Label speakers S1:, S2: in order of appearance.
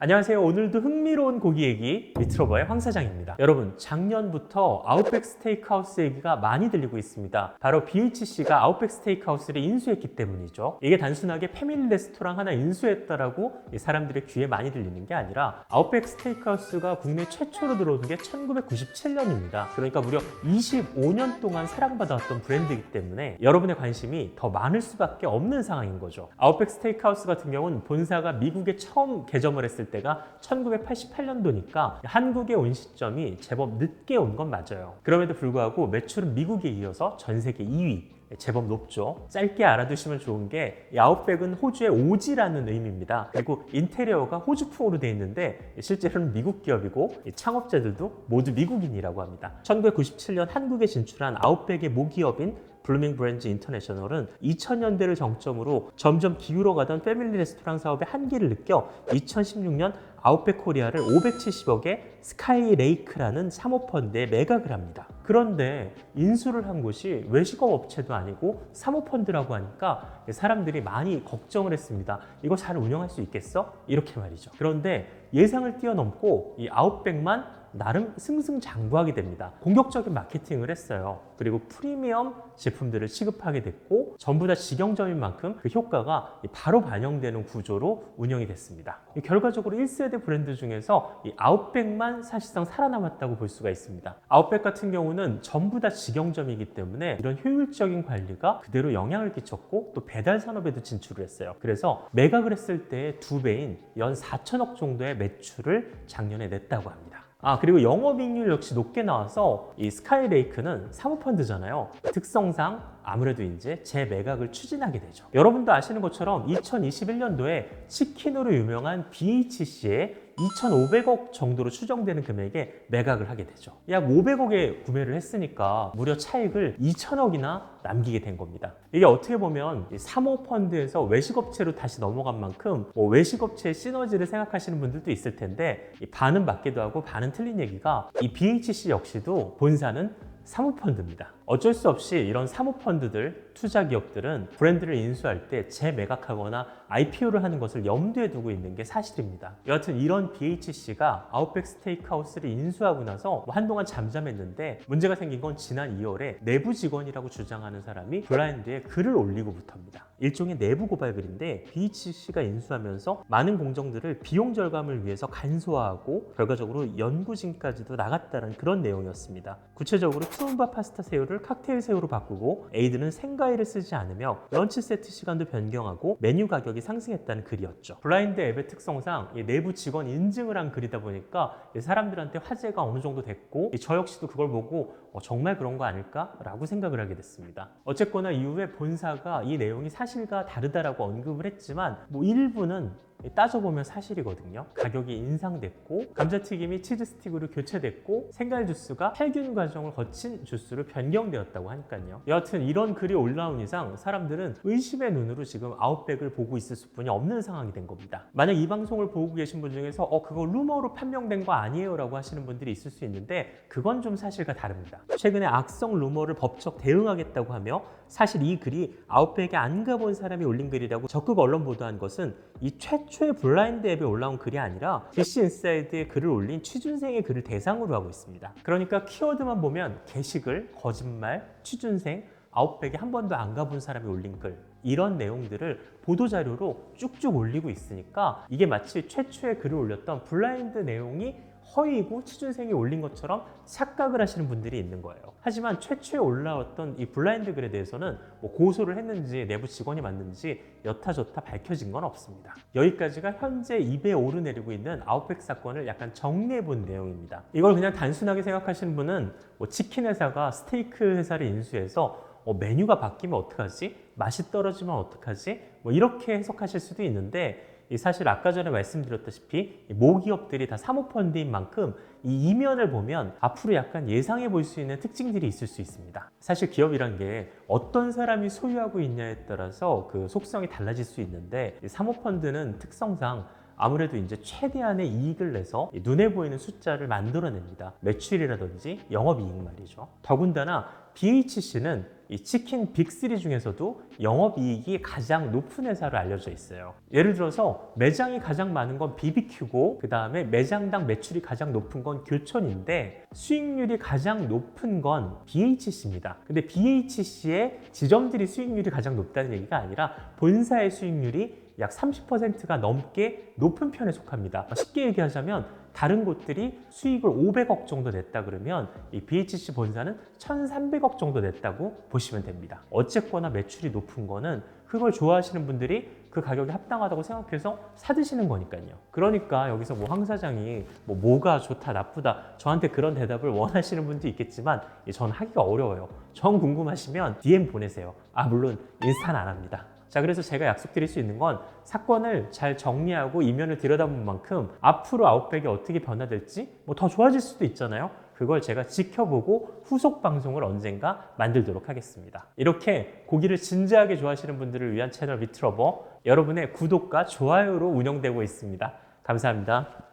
S1: 안녕하세요. 오늘도 흥미로운 고기 얘기 미트로버의 황 사장입니다. 여러분, 작년부터 아웃백 스테이크하우스 얘기가 많이 들리고 있습니다. 바로 BHC가 아웃백 스테이크하우스를 인수했기 때문이죠. 이게 단순하게 패밀리 레스토랑 하나 인수했다라고 사람들의 귀에 많이 들리는 게 아니라 아웃백 스테이크하우스가 국내 최초로 들어오는 게 1997년입니다. 그러니까 무려 25년 동안 사랑받아왔던 브랜드이기 때문에 여러분의 관심이 더 많을 수밖에 없는 상황인 거죠. 아웃백 스테이크하우스 같은 경우는 본사가 미국에 처음 개점을 했을 때가 1988년도니까 한국에 온 시점이 제법 늦게 온 건 맞아요. 그럼에도 불구하고 매출은 미국에 이어서 전 세계 2위. 제법 높죠. 짧게 알아두시면 좋은 게 아웃백은 호주의 오지라는 의미입니다. 그리고 인테리어가 호주풍으로 되어 있는데 실제로는 미국 기업이고 창업자들도 모두 미국인이라고 합니다. 1997년 한국에 진출한 아웃백의 모기업인 블루밍 브랜즈 인터내셔널은 2000년대를 정점으로 점점 기울어가던 패밀리 레스토랑 사업의 한계를 느껴 2016년 아웃백 코리아를 570억의 스카이레이크라는 사모펀드에 매각을 합니다. 그런데 인수를 한 곳이 외식업 업체도 아니고 사모펀드라고 하니까 사람들이 많이 걱정을 했습니다. 이거 잘 운영할 수 있겠어? 이렇게 말이죠. 그런데 예상을 뛰어넘고 이 아웃백만 나름 승승장구하게 됩니다. 공격적인 마케팅을 했어요. 그리고 프리미엄 제품들을 취급하게 됐고 전부 다 직영점인 만큼 그 효과가 바로 반영되는 구조로 운영이 됐습니다. 결과적으로 1세대 브랜드 중에서 이 아웃백만 사실상 살아남았다고 볼 수가 있습니다. 아웃백 같은 경우는 전부 다 직영점이기 때문에 이런 효율적인 관리가 그대로 영향을 끼쳤고 또 배달 산업에도 진출을 했어요. 그래서 매각을 했을 때의 2배인 연 4천억 정도의 매출을 작년에 냈다고 합니다. 그리고 영업이익률 역시 높게 나와서 이 스카이레이크는 사모펀드잖아요. 특성상 아무래도 이제 재매각을 추진하게 되죠. 여러분도 아시는 것처럼 2021년도에 치킨으로 유명한 BHC의 2,500억 정도로 추정되는 금액에 매각을 하게 되죠. 약 500억에 구매를 했으니까 무려 차익을 2천억이나 남기게 된 겁니다. 이게 어떻게 보면 사모펀드에서 외식업체로 다시 넘어간 만큼 외식업체의 시너지를 생각하시는 분들도 있을 텐데 반은 맞기도 하고 반은 틀린 얘기가 이 BHC 역시도 본사는 사모펀드입니다. 어쩔 수 없이 이런 사모펀드들, 투자 기업들은 브랜드를 인수할 때 재매각하거나 IPO를 하는 것을 염두에 두고 있는 게 사실입니다. 여하튼 이런 BHC가 아웃백 스테이크하우스를 인수하고 나서 한동안 잠잠했는데 문제가 생긴 건 지난 2월에 내부 직원이라고 주장하는 사람이 블라인드에 글을 올리고부터입니다. 일종의 내부 고발글인데 BHC가 인수하면서 많은 공정들을 비용 절감을 위해서 간소화하고 결과적으로 연구진까지도 나갔다는 그런 내용이었습니다. 구체적으로 투움바 파스타 새우를 칵테일 새우로 바꾸고 에이드는 생과일을 쓰지 않으며 런치 세트 시간도 변경하고 메뉴 가격이 상승했다는 글이었죠. 블라인드 앱의 특성상 내부 직원 인증을 한 글이다 보니까 사람들한테 화제가 어느 정도 됐고 저 역시도 그걸 보고 정말 그런 거 아닐까라고 생각을 하게 됐습니다. 어쨌거나 이후에 본사가 이 내용이 사실과 다르다라고 언급을 했지만 일부는 따져보면 사실이거든요. 가격이 인상됐고 감자튀김이 치즈 스틱으로 교체됐고 생과일 주스가 살균 과정을 거친 주스로 변경되었다고 하니까요. 여하튼 이런 글이 올라온 이상 사람들은 의심의 눈으로 지금 아웃백을 보고 있을 수뿐이 없는 상황이 된 겁니다. 만약 이 방송을 보고 계신 분 중에서 그거 루머로 판명된 거 아니에요 라고 하시는 분들이 있을 수 있는데 그건 좀 사실과 다릅니다. 최근에 악성 루머를 법적 대응하겠다고 하며 사실 이 글이 아웃백에 안 가본 사람이 올린 글이라고 적극 언론 보도한 것은 이 최초의 블라인드 앱에 올라온 글이 아니라 DC 인사이드에 글을 올린 취준생의 글을 대상으로 하고 있습니다. 그러니까 키워드만 보면 게시글, 거짓말, 취준생, 아웃백에 한 번도 안 가본 사람이 올린 글 이런 내용들을 보도자료로 쭉쭉 올리고 있으니까 이게 마치 최초의 글을 올렸던 블라인드 내용이 허위이고 취준생이 올린 것처럼 착각을 하시는 분들이 있는 거예요. 하지만 최초에 올라왔던 이 블라인드 글에 대해서는 고소를 했는지 내부 직원이 맞는지 여타저타 밝혀진 건 없습니다. 여기까지가 현재 입에 오르내리고 있는 아웃백 사건을 약간 정리해 본 내용입니다. 이걸 그냥 단순하게 생각하시는 분은 치킨 회사가 스테이크 회사를 인수해서 메뉴가 바뀌면 어떡하지? 맛이 떨어지면 어떡하지? 이렇게 해석하실 수도 있는데 사실 아까 전에 말씀드렸다시피 모기업들이 다 사모펀드인 만큼 이 이면을 보면 앞으로 약간 예상해 볼 수 있는 특징들이 있을 수 있습니다. 사실 기업이란 게 어떤 사람이 소유하고 있냐에 따라서 그 속성이 달라질 수 있는데 사모펀드는 특성상 아무래도 이제 최대한의 이익을 내서 눈에 보이는 숫자를 만들어냅니다. 매출이라든지 영업이익 말이죠. 더군다나 BHC는 이 치킨 빅3 중에서도 영업이익이 가장 높은 회사로 알려져 있어요. 예를 들어서 매장이 가장 많은 건 BBQ고 그 다음에 매장당 매출이 가장 높은 건 교촌인데 수익률이 가장 높은 건 BHC입니다. 근데 BHC의 지점들이 수익률이 가장 높다는 얘기가 아니라 본사의 수익률이 약 30%가 넘게 높은 편에 속합니다. 쉽게 얘기하자면 다른 곳들이 수익을 500억 정도 냈다 그러면 이 BHC 본사는 1,300억 정도 냈다고 보시면 됩니다. 어쨌거나 매출이 높은 거는 그걸 좋아하시는 분들이 그 가격이 합당하다고 생각해서 사드시는 거니까요. 그러니까 여기서 황 사장이 뭐가 좋다 나쁘다 저한테 그런 대답을 원하시는 분도 있겠지만 전 하기가 어려워요. 전 궁금하시면 DM 보내세요. 물론 인스타는 안 합니다. 자, 그래서 제가 약속드릴 수 있는 건 사건을 잘 정리하고 이면을 들여다본 만큼 앞으로 아웃백이 어떻게 변화될지 더 좋아질 수도 있잖아요. 그걸 제가 지켜보고 후속 방송을 언젠가 만들도록 하겠습니다. 이렇게 고기를 진지하게 좋아하시는 분들을 위한 채널 미트러버, 여러분의 구독과 좋아요로 운영되고 있습니다. 감사합니다.